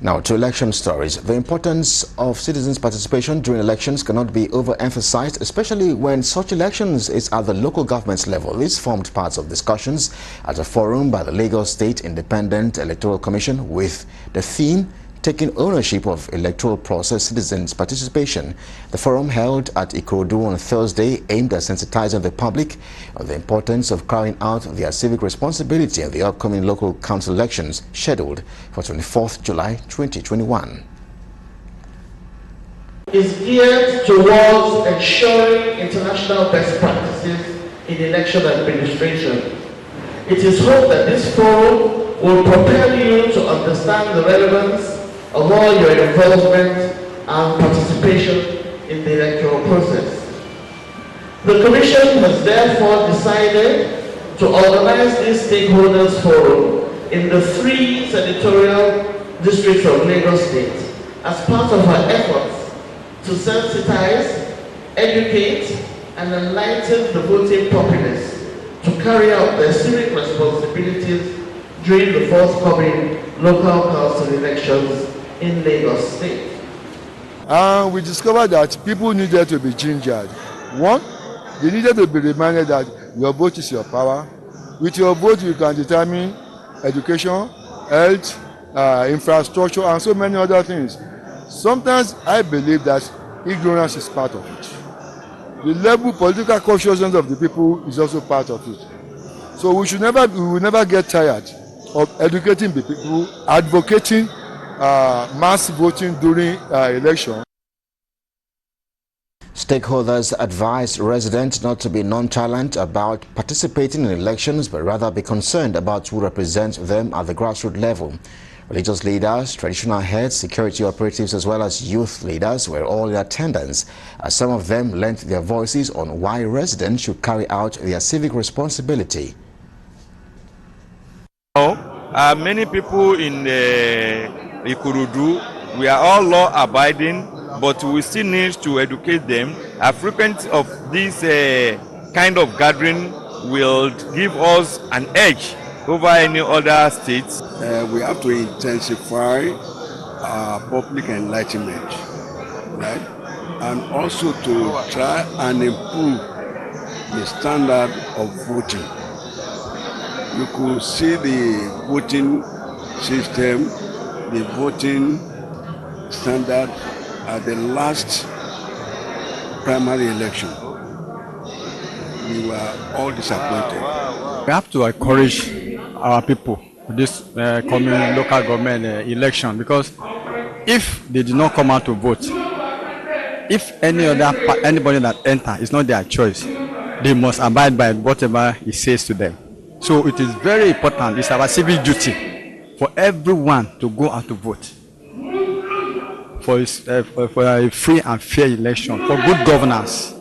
Now to election stories. The importance of citizens' participation during elections cannot be overemphasized, especially when such elections is at the local government level. This formed part of discussions at a forum by the Lagos State Independent Electoral Commission with the theme Taking Ownership of Electoral Process Citizens' Participation. The forum held at Ikorodu on Thursday aimed at sensitizing the public on the importance of carrying out their civic responsibility in the upcoming local council elections scheduled for 24th July 2021. Is geared towards ensuring international best practices in election administration. It is hoped that this forum will propel you to understand the relevance of all your involvement and participation in the electoral process. The Commission has therefore decided to organize this stakeholders forum in the 3 senatorial districts of Lagos State as part of our efforts to sensitize, educate, and enlighten the voting populace to carry out their civic responsibilities during the forthcoming local council elections in Lagos State. We discovered that people needed to be gingered. One, they needed to be reminded that your vote is your power. With your vote, you can determine education, health, infrastructure, and so many other things. Sometimes I believe that ignorance is part of it. The level political consciousness of the people is also part of it. So we will never get tired of educating the people, advocating mass voting during election. Stakeholders advised residents not to be nonchalant about participating in elections, but rather be concerned about who represents them at the grassroots level. Religious leaders, traditional heads, security operatives, as well as youth leaders were all in attendance, as some of them lent their voices on why residents should carry out their civic responsibility. Many people in Ikorodu, we are all law-abiding, but we still need to educate them. A frequency of this kind of gathering will give us an edge over any other states. We have to intensify our public enlightenment, right? And also to try and improve the standard of voting. You could see the voting system, the voting standard at the last primary election. We were all disappointed. We have to encourage our people for this coming local government election, because if they do not come out to vote, if anybody that enter is not their choice, they must abide by whatever it says to them. So it is very important. It's our civic duty for everyone to go out to vote for a free and fair election, for good governance.